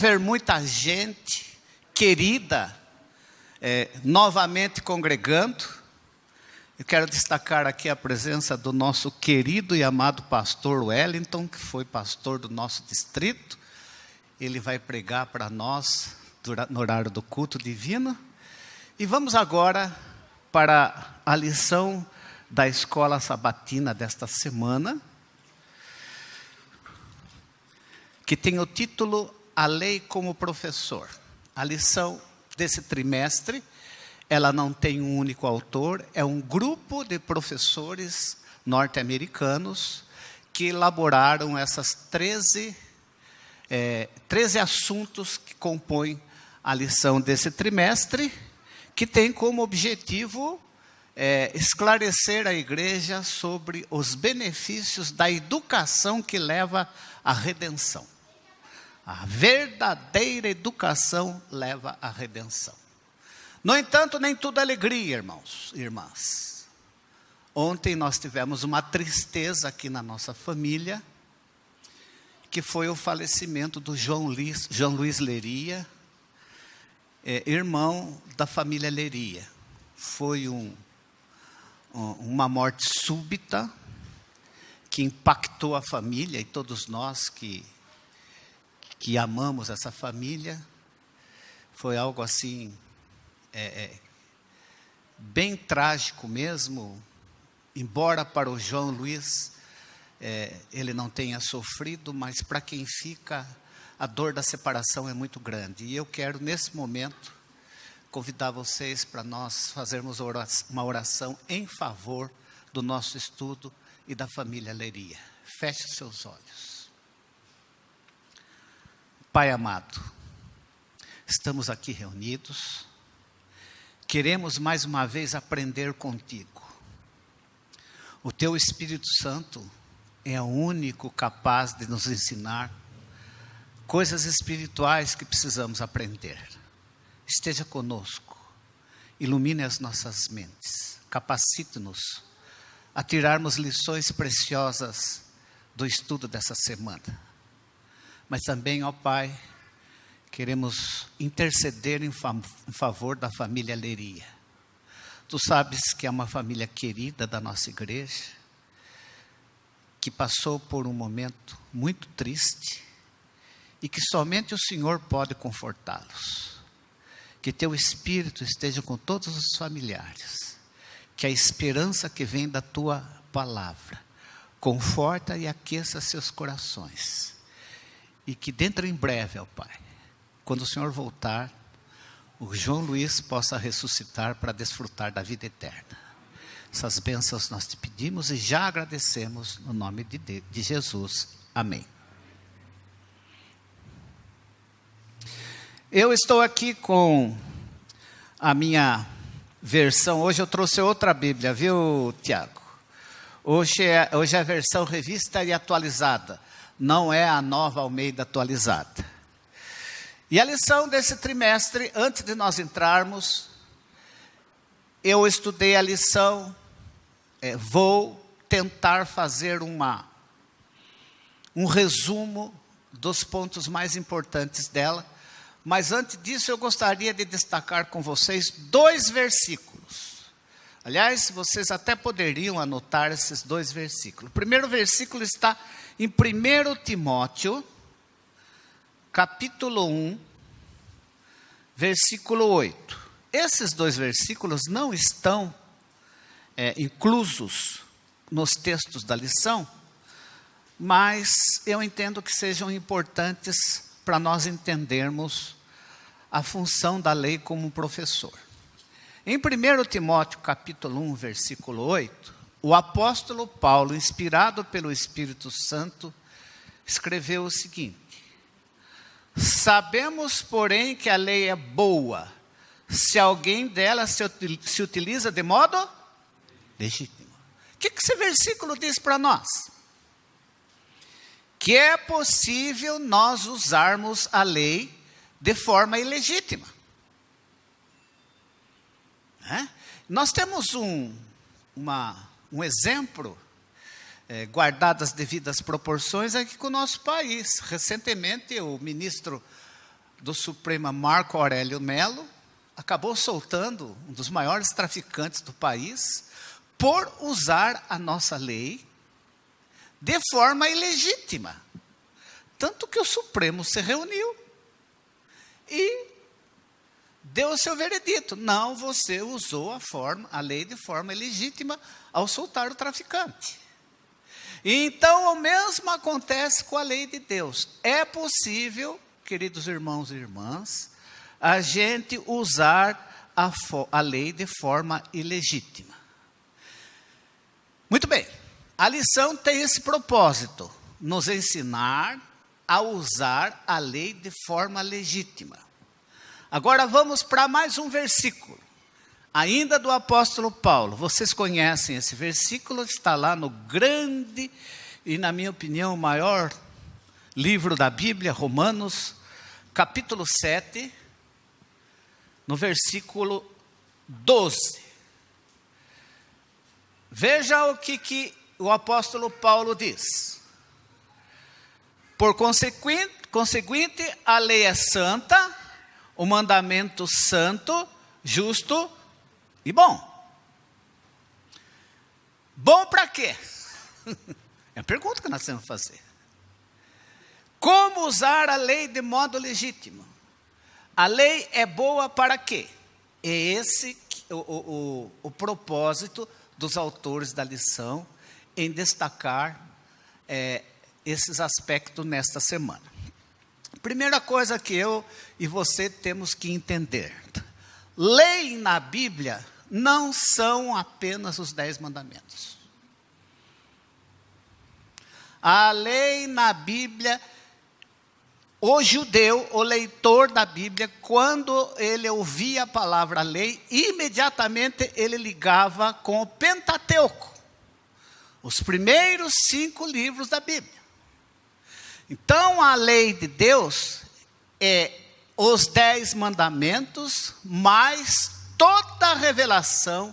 Ver muita gente querida novamente congregando. Eu quero destacar aqui a presença do nosso querido e amado pastor Wellington, que foi pastor do nosso distrito. Ele vai pregar para nós no horário do culto divino. E vamos agora para a lição da escola sabatina desta semana, que tem o título A Lei como Professor. A lição desse trimestre, ela não tem um único autor, é um grupo de professores norte-americanos que elaboraram essas 13 assuntos que compõem a lição desse trimestre, que tem como objetivo esclarecer a igreja sobre os benefícios da educação que leva à redenção. A verdadeira educação leva à redenção. No entanto, nem tudo é alegria, irmãos e irmãs. Ontem nós tivemos uma tristeza aqui na nossa família, que foi o falecimento do João Luiz Leria, irmão da família Leria. Foi uma morte súbita, que impactou a família e todos nós que amamos essa família. Foi algo assim, bem trágico mesmo, embora para o João Luiz ele não tenha sofrido, mas para quem fica, a dor da separação é muito grande. E eu quero, nesse momento, convidar vocês para nós fazermos uma oração em favor do nosso estudo e da família Leria. Feche seus olhos. Pai amado, estamos aqui reunidos, queremos mais uma vez aprender contigo. O teu Espírito Santo é o único capaz de nos ensinar coisas espirituais que precisamos aprender. Esteja conosco, ilumine as nossas mentes, capacite-nos a tirarmos lições preciosas do estudo dessa semana. Mas também, ó Pai, queremos interceder em favor da família Leria. Tu sabes que é uma família querida da nossa igreja, que passou por um momento muito triste e que somente o Senhor pode confortá-los. Que teu Espírito esteja com todos os familiares, que a esperança que vem da tua palavra conforta e aqueça seus corações. E que dentro em breve, ó Pai, quando o Senhor voltar, o João Luiz possa ressuscitar para desfrutar da vida eterna. Essas bênçãos nós te pedimos e já agradecemos no nome de Jesus. Amém. Eu estou aqui com a minha versão. Hoje eu trouxe outra Bíblia, viu, Tiago? Hoje é a versão revista e atualizada. Não é a Nova Almeida atualizada. E a lição desse trimestre, antes de nós entrarmos, eu estudei a lição, vou tentar fazer um resumo dos pontos mais importantes dela, mas antes disso eu gostaria de destacar com vocês 2 versículos. Aliás, vocês até poderiam anotar esses 2 versículos. O primeiro versículo está em 1 Timóteo, capítulo 1, versículo 8. Esses 2 versículos não estão inclusos nos textos da lição, mas eu entendo que sejam importantes para nós entendermos a função da lei como professor. Em 1 Timóteo, capítulo 1, versículo 8, o apóstolo Paulo, inspirado pelo Espírito Santo, escreveu o seguinte: sabemos, porém, que a lei é boa, se alguém dela se utiliza de modo legítimo. O que esse versículo diz para nós? Que é possível nós usarmos a lei de forma ilegítima. Nós temos um exemplo, guardado as devidas proporções, aqui com o nosso país. Recentemente, o ministro do Supremo Marco Aurélio Melo acabou soltando um dos maiores traficantes do país por usar a nossa lei de forma ilegítima. Tanto que o Supremo se reuniu e deu o seu veredito. Não, você usou a lei de forma ilegítima ao soltar o traficante. E então o mesmo acontece com a lei de Deus. É possível, queridos irmãos e irmãs, a gente usar a lei de forma ilegítima. Muito bem, a lição tem esse propósito, nos ensinar a usar a lei de forma legítima. Agora vamos para mais um versículo, ainda do apóstolo Paulo. Vocês conhecem esse versículo, está lá no grande e, na minha opinião, o maior livro da Bíblia, Romanos, capítulo 7, no versículo 12. Veja o que o apóstolo Paulo diz. Por conseguinte, a lei é santa, o mandamento santo, justo e bom. Bom para quê? É a pergunta que nós temos que fazer. Como usar a lei de modo legítimo? A lei é boa para quê? É esse o propósito dos autores da lição em destacar esses aspectos nesta semana. Primeira coisa que eu e você temos que entender. Lei na Bíblia não são apenas os 10 mandamentos. A lei na Bíblia, o judeu, o leitor da Bíblia, quando ele ouvia a palavra lei, imediatamente ele ligava com o Pentateuco, os primeiros 5 livros da Bíblia. Então, a lei de Deus é os 10 mandamentos, mais toda a revelação,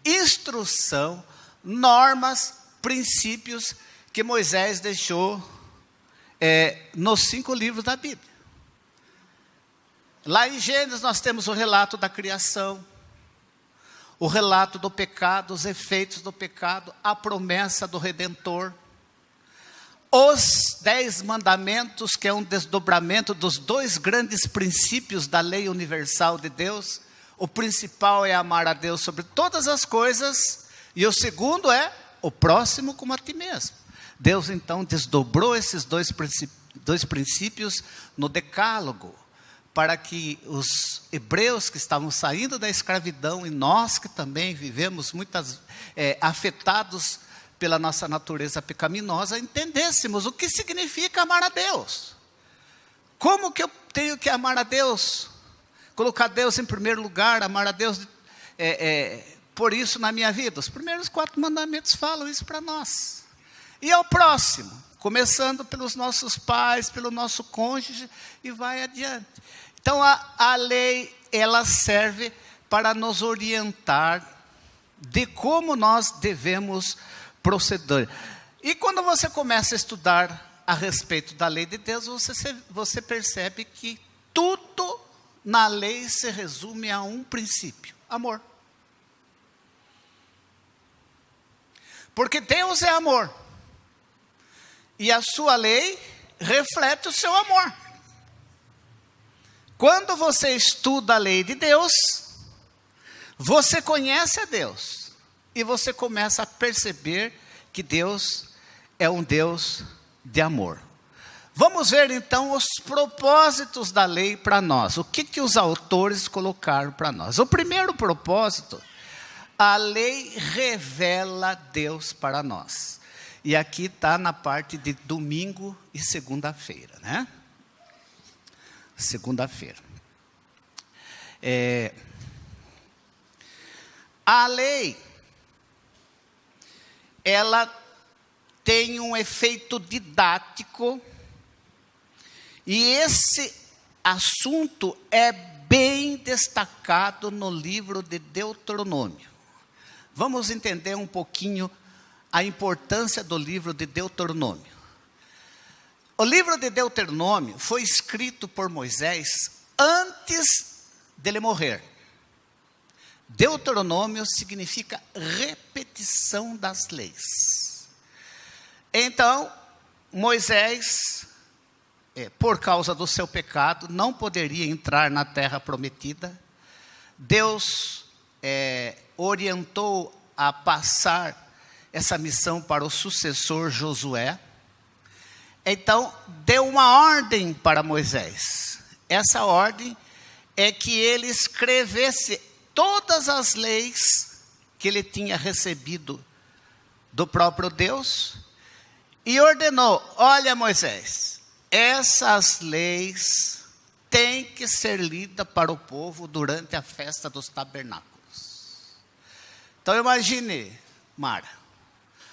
instrução, normas, princípios que Moisés deixou nos 5 livros da Bíblia. Lá em Gênesis nós temos o relato da criação, o relato do pecado, os efeitos do pecado, a promessa do Redentor, os 10 mandamentos, que é um desdobramento dos 2 grandes princípios da lei universal de Deus. O principal é amar a Deus sobre todas as coisas, e o segundo é o próximo como a ti mesmo. Deus então desdobrou esses dois princípios no decálogo, para que os hebreus que estavam saindo da escravidão, e nós que também vivemos afetados pela nossa natureza pecaminosa, entendêssemos o que significa amar a Deus. Como que eu tenho que amar a Deus? Colocar Deus em primeiro lugar, amar a Deus por isso na minha vida. Os primeiros 4 mandamentos falam isso para nós. E ao próximo, começando pelos nossos pais, pelo nosso cônjuge, e vai adiante. Então a lei, ela serve para nos orientar de como nós devemos proceder. E quando você começa a estudar a respeito da lei de Deus, você percebe que tudo na lei se resume a um princípio: amor. Porque Deus é amor, e a sua lei reflete o seu amor. Quando você estuda a lei de Deus, você conhece a Deus, e você começa a perceber que Deus é um Deus de amor. Vamos ver então os propósitos da lei para nós. O que os autores colocaram para nós? O primeiro propósito: a lei revela Deus para nós. E aqui está na parte de domingo e segunda-feira, né? Segunda-feira. A lei, ela tem um efeito didático, e esse assunto é bem destacado no livro de Deuteronômio. Vamos entender um pouquinho a importância do livro de Deuteronômio. O livro de Deuteronômio foi escrito por Moisés antes dele morrer. Deuteronômio significa repetição das leis. Então, Moisés, por causa do seu pecado, não poderia entrar na terra prometida. Deus orientou a passar essa missão para o sucessor Josué. Então, deu uma ordem para Moisés. Essa ordem é que ele escrevesse todas as leis que ele tinha recebido do próprio Deus e ordenou: olha, Moisés, essas leis têm que ser lidas para o povo durante a festa dos tabernáculos. Então imagine, Mara,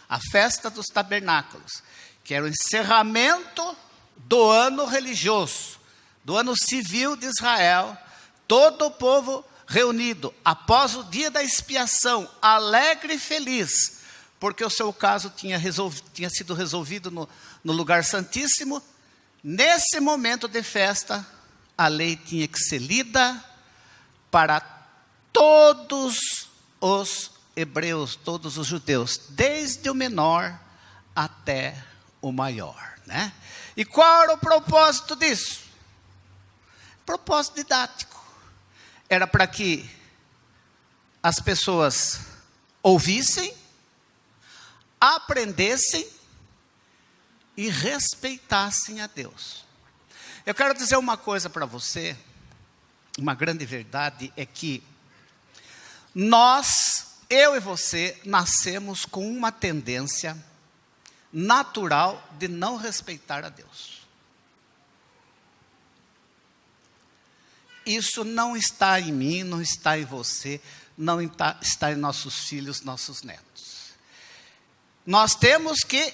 a festa dos tabernáculos, que era o encerramento do ano religioso, do ano civil de Israel, todo o povo reunido, após o dia da expiação, alegre e feliz, porque o seu caso tinha sido resolvido no lugar santíssimo. Nesse momento de festa, a lei tinha que ser lida para todos os hebreus, todos os judeus, desde o menor até o maior, né? E qual era o propósito disso? Propósito didático. Era para que as pessoas ouvissem, aprendessem e respeitassem a Deus. Eu quero dizer uma coisa para você, uma grande verdade é que eu e você, nascemos com uma tendência natural de não respeitar a Deus. Isso não está em mim, não está em você, não está em nossos filhos, nossos netos. Nós temos que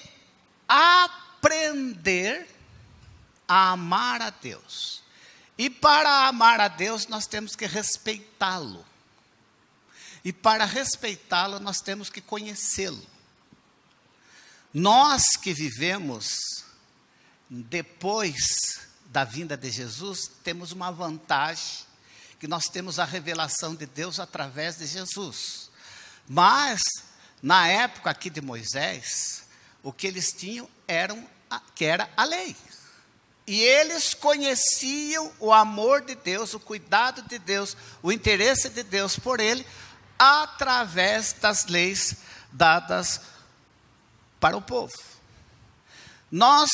aprender a amar a Deus. E para amar a Deus, nós temos que respeitá-lo. E para respeitá-lo, nós temos que conhecê-lo. Nós que vivemos depois da vinda de Jesus, temos uma vantagem, que nós temos a revelação de Deus através de Jesus. Mas, na época aqui de Moisés, o que eles tinham era a lei. E eles conheciam o amor de Deus, o cuidado de Deus, o interesse de Deus por ele, através das leis dadas para o povo. Nós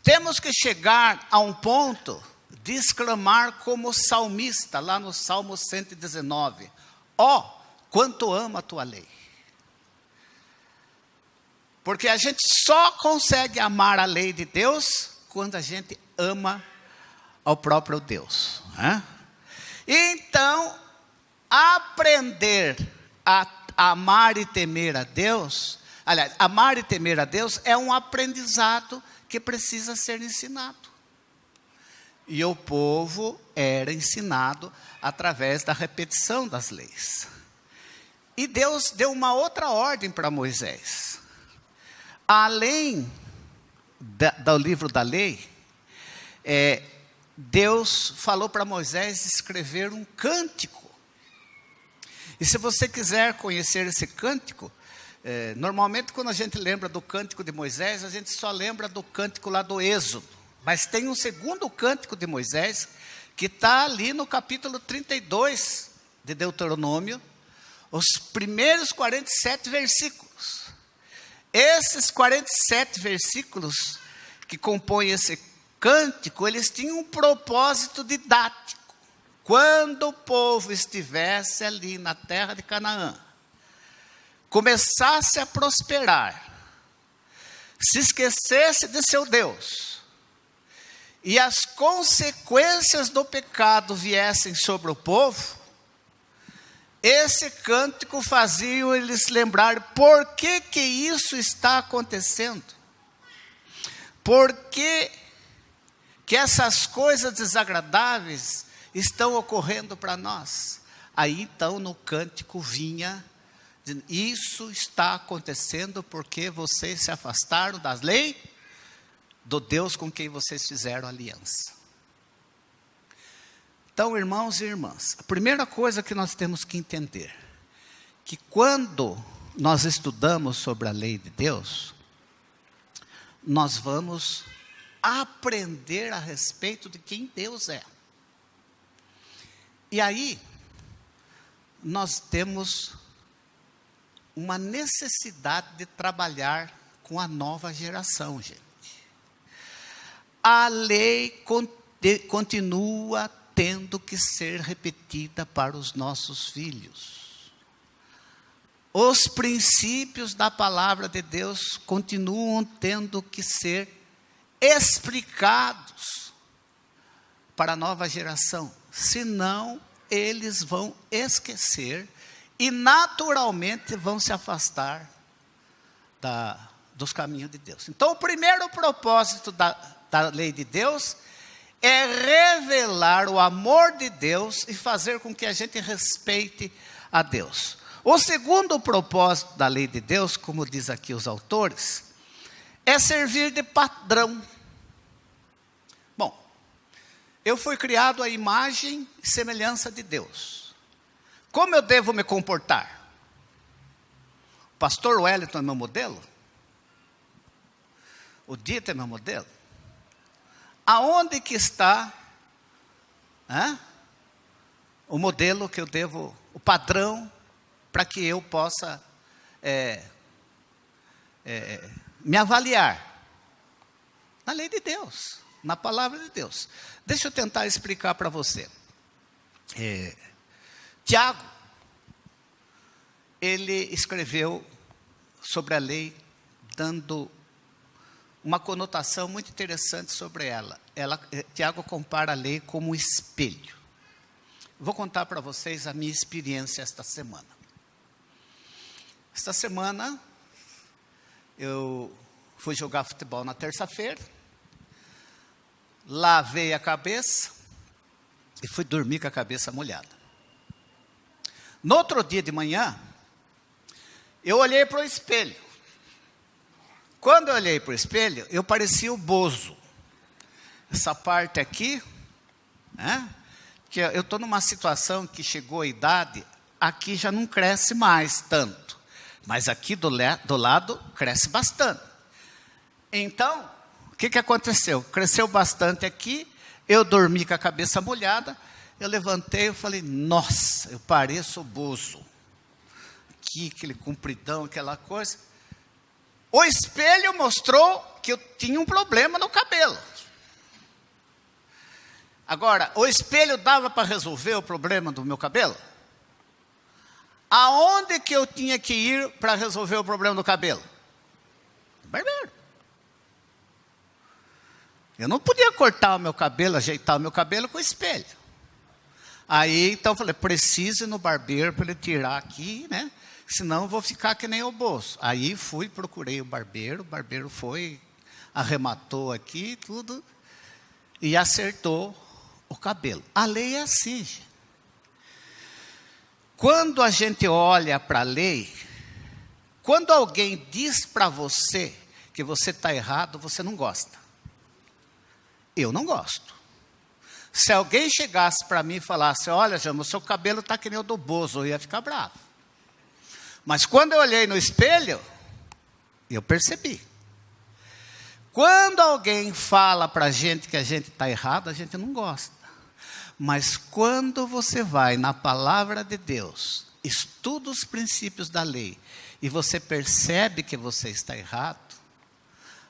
temos que chegar a um ponto de exclamar como salmista, lá no Salmo 119, ó, quanto amo a tua lei. Porque a gente só consegue amar a lei de Deus quando a gente ama ao próprio Deus, né? Então, aprender a amar e temer a Deus, aliás, amar e temer a Deus é um aprendizado que precisa ser ensinado. E o povo era ensinado através da repetição das leis. E Deus deu uma outra ordem para Moisés. Além do livro da lei, Deus falou para Moisés escrever um cântico. E se você quiser conhecer esse cântico, normalmente quando a gente lembra do cântico de Moisés, a gente só lembra do cântico lá do Êxodo. Mas tem um segundo cântico de Moisés, que está ali no capítulo 32 de Deuteronômio, os primeiros 47 versículos. Esses 47 versículos que compõem esse cântico, eles tinham um propósito didático. Quando o povo estivesse ali na terra de Canaã, começasse a prosperar, se esquecesse de seu Deus, e as consequências do pecado viessem sobre o povo, esse cântico fazia eles lembrar por que isso está acontecendo. Por que essas coisas desagradáveis estão ocorrendo para nós? Aí então no cântico vinha, isso está acontecendo porque vocês se afastaram das leis do Deus com quem vocês fizeram aliança. Então, irmãos e irmãs, a primeira coisa que nós temos que entender, que quando nós estudamos sobre a lei de Deus, nós vamos aprender a respeito de quem Deus é. E aí, nós temos uma necessidade de trabalhar com a nova geração, gente. A lei continua tendo que ser repetida para os nossos filhos. Os princípios da palavra de Deus continuam tendo que ser explicados para a nova geração, senão eles vão esquecer e naturalmente vão se afastar dos caminhos de Deus. Então, o primeiro propósito da lei de Deus é revelar o amor de Deus e fazer com que a gente respeite a Deus. O segundo propósito da lei de Deus, como diz aqui os autores, é servir de padrão. Bom, eu fui criado à imagem e semelhança de Deus. Como eu devo me comportar? O pastor Wellington é meu modelo? O Dito é meu modelo? Aonde que está o modelo que eu devo, o padrão, para que eu possa me avaliar? Na lei de Deus, na palavra de Deus. Deixa eu tentar explicar para você. Tiago, ele escreveu sobre a lei, dando uma conotação muito interessante sobre ela. Tiago compara a lei como um espelho. Vou contar para vocês a minha experiência esta semana. Esta semana, eu fui jogar futebol na terça-feira, lavei a cabeça e fui dormir com a cabeça molhada. No outro dia de manhã, eu olhei para o espelho. Quando eu olhei para o espelho, eu parecia o Bozo. Essa parte aqui, que eu estou numa situação que chegou a idade, aqui já não cresce mais tanto. Mas aqui do lado cresce bastante. Então, o que aconteceu? Cresceu bastante aqui, eu dormi com a cabeça molhada, eu levantei e falei, nossa, eu pareço o Bozo. Aqui, aquele compridão, aquela coisa. O espelho mostrou que eu tinha um problema no cabelo. Agora, o espelho dava para resolver o problema do meu cabelo? Aonde que eu tinha que ir para resolver o problema do cabelo? Barbeiro. Eu não podia cortar o meu cabelo, ajeitar o meu cabelo com o espelho. Aí, então, eu falei, preciso ir no barbeiro para ele tirar aqui, né? Senão eu vou ficar que nem o Bozo. Aí procurei o barbeiro foi, arrematou aqui tudo e acertou o cabelo. A lei é assim, gente. Quando a gente olha para a lei, quando alguém diz para você que você está errado, você não gosta. Eu não gosto. Se alguém chegasse para mim e falasse, olha, Jama, o seu cabelo está que nem o do Bozo, eu ia ficar bravo. Mas quando eu olhei no espelho, eu percebi. Quando alguém fala para a gente que a gente está errado, a gente não gosta. Mas quando você vai na palavra de Deus, estuda os princípios da lei, e você percebe que você está errado,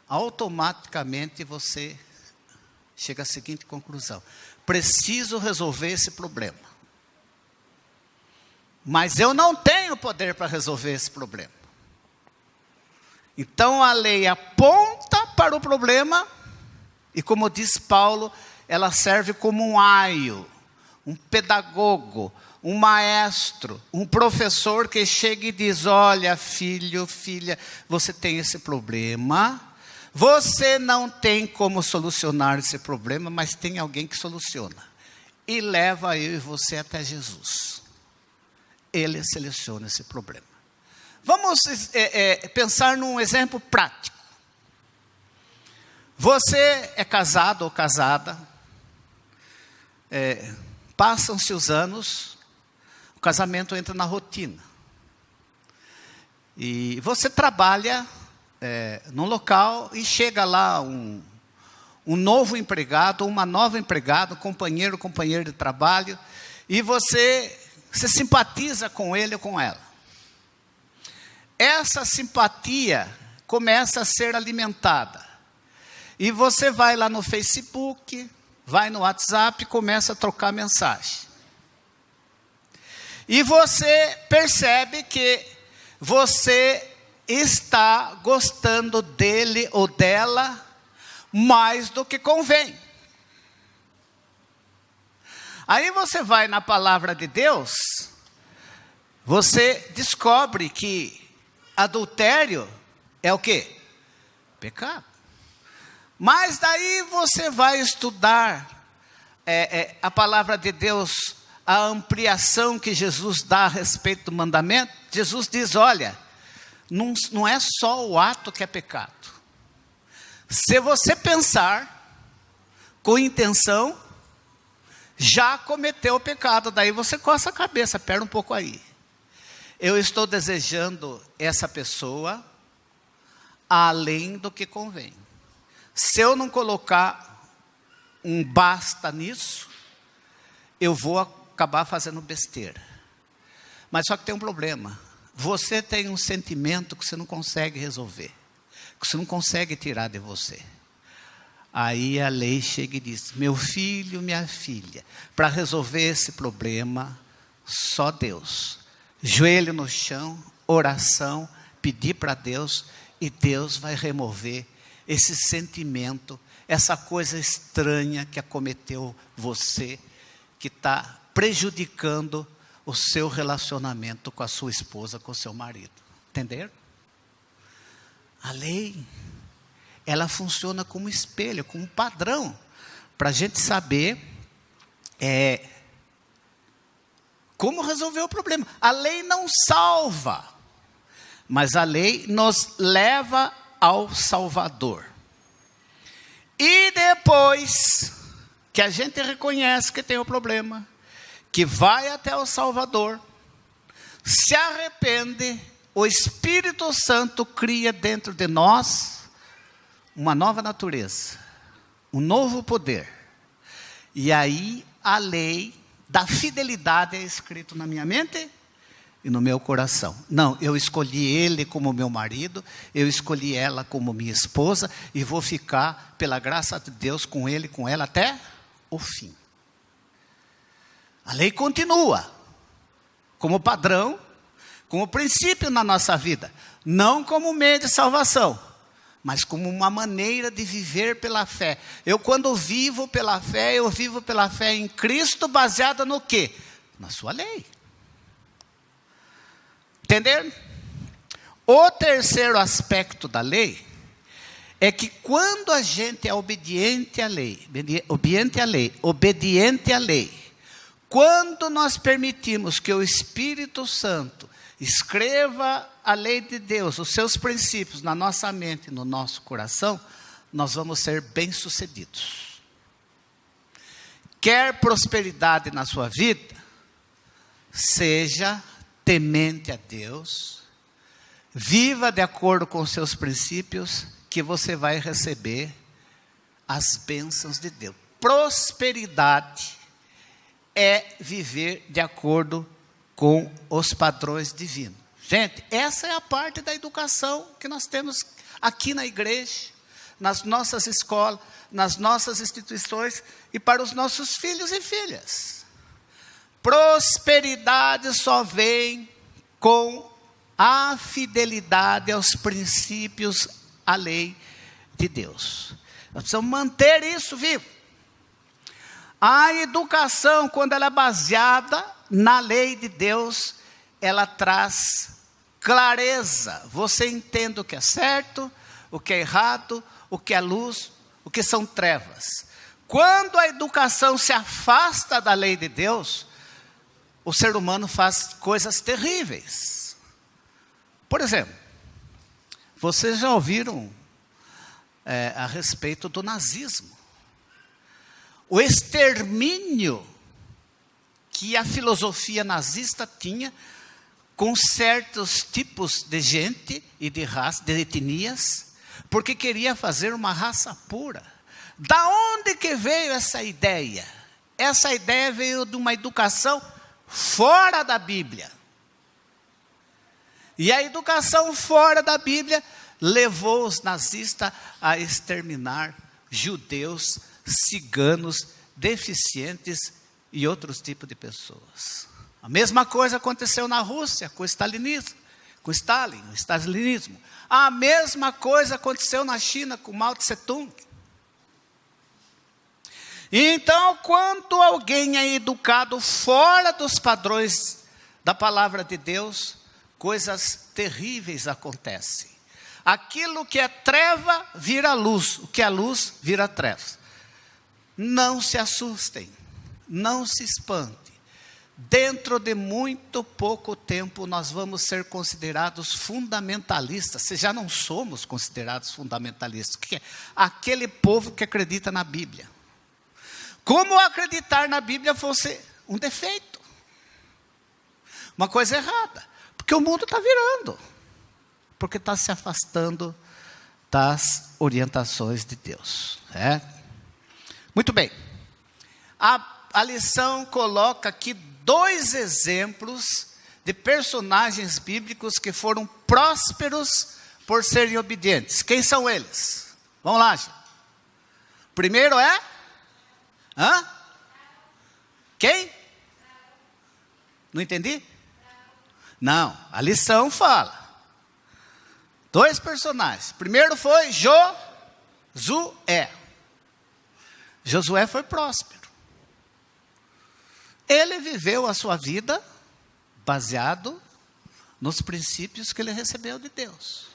automaticamente você chega à seguinte conclusão: preciso resolver esse problema. Mas eu não tenho poder para resolver esse problema. Então a lei aponta para o problema, e como diz Paulo, ela serve como um aio, um pedagogo, um maestro, um professor que chega e diz, olha filho, filha, você tem esse problema, você não tem como solucionar esse problema, mas tem alguém que soluciona. E leva eu e você até Jesus. Ele seleciona esse problema. Vamos pensar num exemplo prático. Você é casado ou casada, passam-se os anos, o casamento entra na rotina. E você trabalha num local e chega lá um novo empregado, uma nova empregada, companheiro de trabalho, e você se simpatiza com ele ou com ela. Essa simpatia começa a ser alimentada. E você vai lá no Facebook, vai no WhatsApp, começa a trocar mensagem. E você percebe que você está gostando dele ou dela mais do que convém. Aí você vai na palavra de Deus, você descobre que adultério é o quê? Pecado. Mas daí você vai estudar a palavra de Deus, a ampliação que Jesus dá a respeito do mandamento. Jesus diz, olha, não é só o ato que é pecado. Se você pensar com intenção, já cometeu o pecado. Daí você coça a cabeça, pera um pouco aí. Eu estou desejando essa pessoa além do que convém. Se eu não colocar um basta nisso, eu vou acabar fazendo besteira. Mas só que tem um problema. Você tem um sentimento que você não consegue resolver, que você não consegue tirar de você. Aí a lei chega e diz, meu filho, minha filha, para resolver esse problema, só Deus. Joelho no chão, oração, pedir para Deus, e Deus vai remover esse sentimento, essa coisa estranha que acometeu você, que está prejudicando o seu relacionamento com a sua esposa, com o seu marido. Entenderam? A lei, ela funciona como espelho, como padrão, para a gente saber como resolver o problema. A lei não salva, mas a lei nos leva ao Salvador. E depois que a gente reconhece que tem o problema, que vai até o Salvador, se arrepende, o Espírito Santo cria dentro de nós uma nova natureza, um novo poder. E aí a lei da fidelidade é escrito na minha mente e no meu coração. Não, eu escolhi ele como meu marido, eu escolhi ela como minha esposa, e vou ficar, pela graça de Deus, com ele, com ela, até o fim. A lei continua, como padrão, como princípio na nossa vida, não como meio de salvação, mas como uma maneira de viver pela fé. Eu quando vivo pela fé, eu vivo pela fé em Cristo, baseada no quê? Na sua lei. Entenderam? O terceiro aspecto da lei é que quando a gente é obediente à lei, quando nós permitimos que o Espírito Santo escreva a lei de Deus, os seus princípios na nossa mente, no nosso coração, nós vamos ser bem-sucedidos. Quer prosperidade na sua vida? Seja temente a Deus, viva de acordo com os seus princípios, que você vai receber as bênçãos de Deus. Prosperidade é viver de acordo com os padrões divinos. Gente, essa é a parte da educação que nós temos aqui na igreja, nas nossas escolas, nas nossas instituições e para os nossos filhos e filhas. Prosperidade só vem com a fidelidade aos princípios, à lei de Deus. Nós precisamos manter isso vivo. A educação, quando ela é baseada na lei de Deus, ela traz clareza. Você entende o que é certo, o que é errado, o que é luz, o que são trevas. Quando a educação se afasta da lei de Deus, o ser humano faz coisas terríveis. Por exemplo, vocês já ouviram a respeito do nazismo. O extermínio que a filosofia nazista tinha com certos tipos de gente e de raça, de etnias, porque queria fazer uma raça pura. Da onde que veio essa ideia? Essa ideia veio de uma educação fora da Bíblia. E a educação fora da Bíblia levou os nazistas a exterminar judeus, ciganos, deficientes e outros tipos de pessoas. A mesma coisa aconteceu na Rússia com o stalinismo, com Stalin, o stalinismo. A mesma coisa aconteceu na China com Mao Tse-tung. Então, quando alguém é educado fora dos padrões da palavra de Deus, coisas terríveis acontecem. Aquilo que é treva vira luz, o que é luz vira trevas. Não se assustem, não se espantem. Dentro de muito pouco tempo nós vamos ser considerados fundamentalistas. Se já não somos considerados fundamentalistas, que é aquele povo que acredita na Bíblia. Como acreditar na Bíblia fosse um defeito, uma coisa errada, porque o mundo está virando, porque está se afastando das orientações de Deus. Muito bem, a lição coloca aqui 2 exemplos de personagens bíblicos que foram prósperos por serem obedientes. Quem são eles? Vamos lá, gente. Primeiro é? Quem? Não entendi? Não, a lição fala. 2 personagens. Primeiro foi Josué. Josué foi próspero. Ele viveu a sua vida baseado nos princípios que ele recebeu de Deus.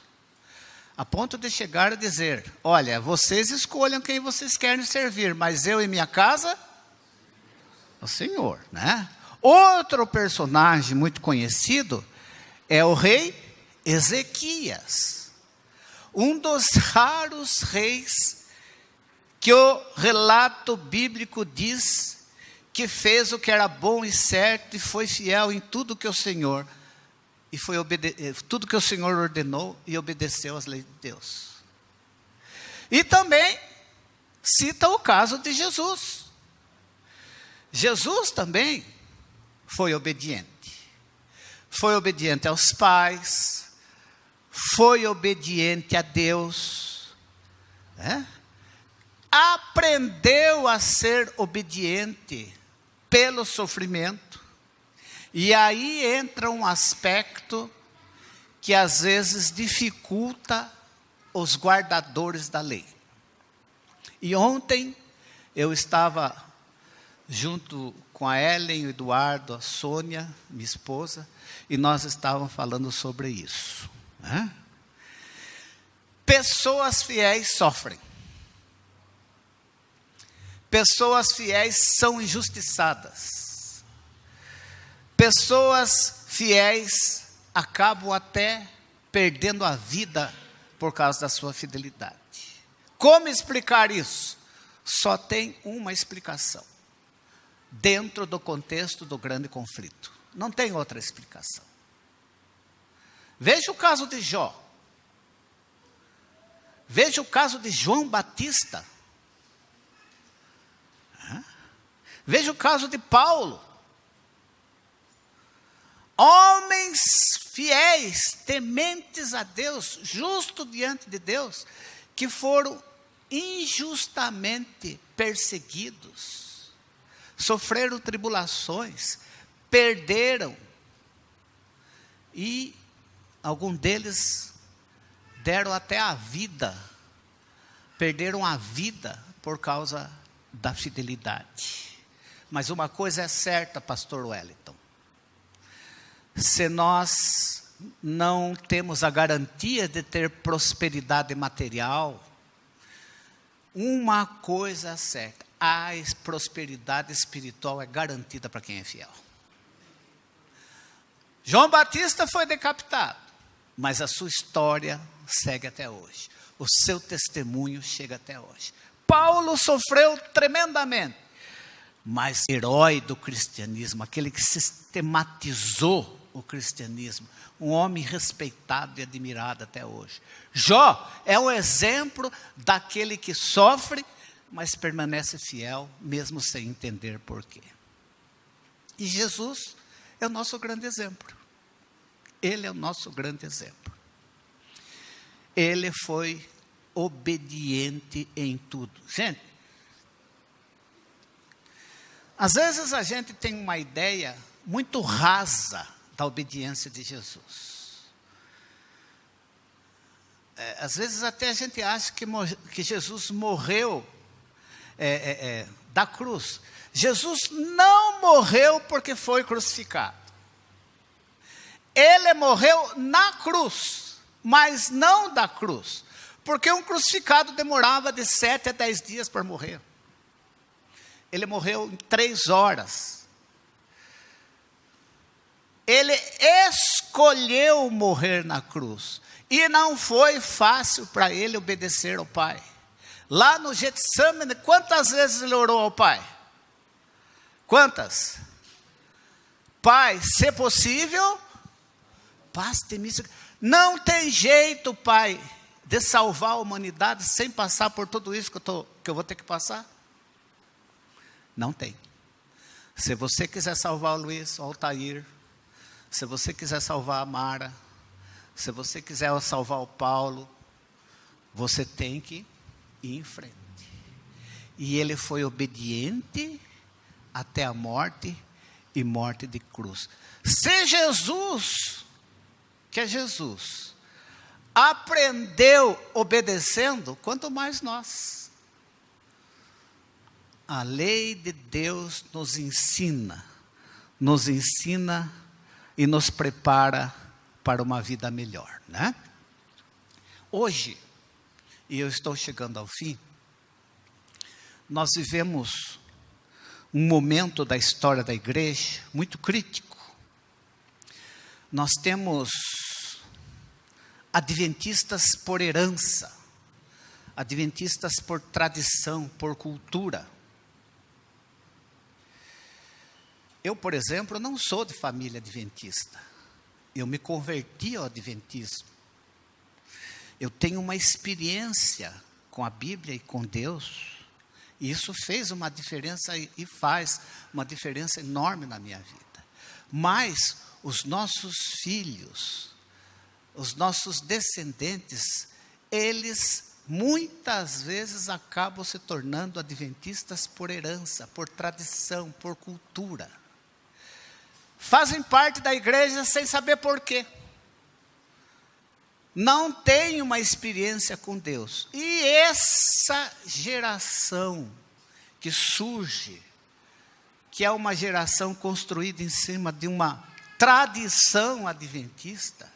A ponto de chegar a dizer, olha, vocês escolham quem vocês querem servir, mas eu e minha casa, o Senhor, né? Outro personagem muito conhecido é o rei Ezequias. Um dos raros reis que o relato bíblico diz que fez o que era bom e certo e foi fiel em tudo que o Senhor tudo que o Senhor ordenou e obedeceu às leis de Deus. E também cita o caso de Jesus. Jesus também foi obediente. Foi obediente aos pais, foi obediente a Deus, aprendeu a ser obediente pelo sofrimento. E aí entra um aspecto que às vezes dificulta os guardadores da lei. E ontem eu estava junto com a Ellen, o Eduardo, a Sônia, minha esposa, e nós estávamos falando sobre isso. Pessoas fiéis sofrem. Pessoas fiéis são injustiçadas. Pessoas fiéis acabam até perdendo a vida por causa da sua fidelidade. Como explicar isso? Só tem uma explicação. Dentro do contexto do grande conflito. Não tem outra explicação. Veja o caso de Jó. Veja o caso de João Batista. Veja o caso de Paulo. Homens fiéis, tementes a Deus, justos diante de Deus, que foram injustamente perseguidos, sofreram tribulações, perderam, e alguns deles deram até a vida, perderam a vida por causa da fidelidade. Mas uma coisa é certa, pastor Wellington, se nós não temos a garantia de ter prosperidade material, uma coisa é certa, a prosperidade espiritual é garantida para quem é fiel. João Batista foi decapitado, mas a sua história segue até hoje. o seu testemunho chega até hoje. Paulo sofreu tremendamente, mas herói do cristianismo, aquele que sistematizou o cristianismo, um homem respeitado e admirado até hoje. Jó é um exemplo daquele que sofre, mas permanece fiel, mesmo sem entender porquê. E Jesus é o nosso grande exemplo. Ele é o nosso grande exemplo. Ele foi obediente em tudo. Gente, às vezes a gente tem uma ideia muito rasa da obediência de Jesus. Às vezes até a gente acha que Jesus morreu da cruz. Jesus não morreu porque foi crucificado. Ele morreu na cruz, mas não da cruz. Porque um crucificado demorava de 7 a 10 dias para morrer. Ele morreu em 3 horas. Ele escolheu morrer na cruz. E não foi fácil para ele obedecer ao Pai. Lá no Getsemane, quantas vezes ele orou ao Pai? Quantas? Pai, se possível, basta misericórdia. Não tem jeito, Pai, de salvar a humanidade sem passar por tudo isso que eu vou ter que passar? Não tem. Se você quiser salvar o Luiz, o Altair, se você quiser salvar a Mara, se você quiser salvar o Paulo, você tem que ir em frente. E ele foi obediente até a morte e morte de cruz. Se Jesus, que é Jesus, aprendeu obedecendo, quanto mais nós. A lei de Deus nos ensina e nos prepara para uma vida melhor, né? Hoje, e eu estou chegando ao fim, nós vivemos um momento da história da igreja muito crítico. Nós temos adventistas por herança, adventistas por tradição, por cultura. Eu, por exemplo, não sou de família adventista. Eu me converti ao adventismo. Eu tenho uma experiência com a Bíblia e com Deus. E isso fez uma diferença e faz uma diferença enorme na minha vida. Mas os nossos filhos, os nossos descendentes, eles muitas vezes acabam se tornando adventistas por herança, por tradição, por cultura. Fazem parte da igreja sem saber porquê. Não tem uma experiência com Deus. E essa geração que surge, que é uma geração construída em cima de uma tradição adventista,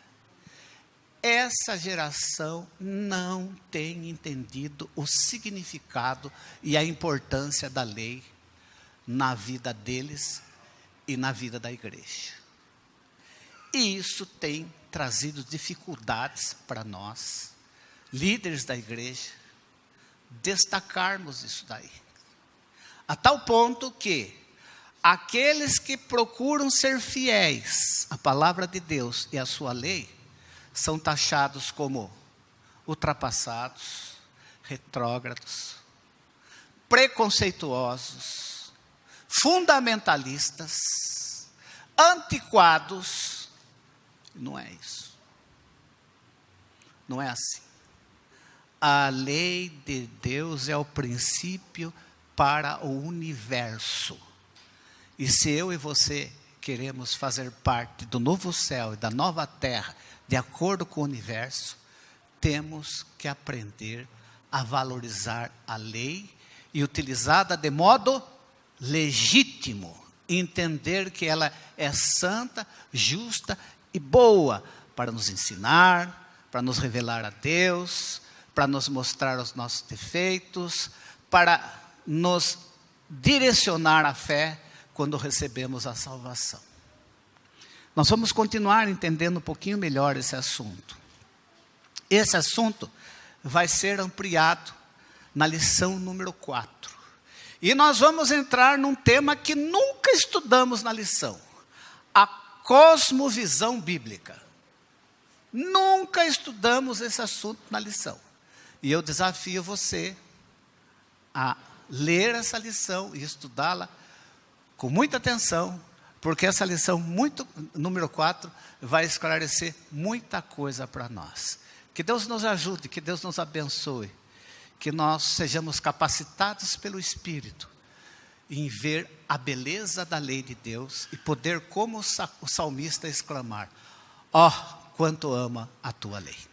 essa geração não tem entendido o significado e a importância da lei na vida deles e na vida da igreja. E isso tem trazido dificuldades para nós, líderes da igreja, destacarmos isso daí. A tal ponto que aqueles que procuram ser fiéis à palavra de Deus e à sua lei, são taxados como ultrapassados, retrógrados, preconceituosos, fundamentalistas, antiquados. Não é isso. Não é assim. A lei de Deus é o princípio para o universo. E se eu e você queremos fazer parte do novo céu e da nova terra, de acordo com o universo, temos que aprender a valorizar a lei e utilizá-la de modo legítimo. Entender que ela é santa, justa e boa para nos ensinar, para nos revelar a Deus, para nos mostrar os nossos defeitos, para nos direcionar à fé quando recebemos a salvação. Nós vamos continuar entendendo um pouquinho melhor esse assunto. Esse assunto vai ser ampliado na lição número 4. E nós vamos entrar num tema que nunca estudamos na lição: a cosmovisão bíblica. Nunca estudamos esse assunto na lição. E eu desafio você a ler essa lição e estudá-la com muita atenção, porque essa lição número 4 vai esclarecer muita coisa para nós. Que Deus nos ajude, que Deus nos abençoe, que nós sejamos capacitados pelo Espírito em ver a beleza da lei de Deus e poder, como o salmista, exclamar: ó, quanto ama a tua lei.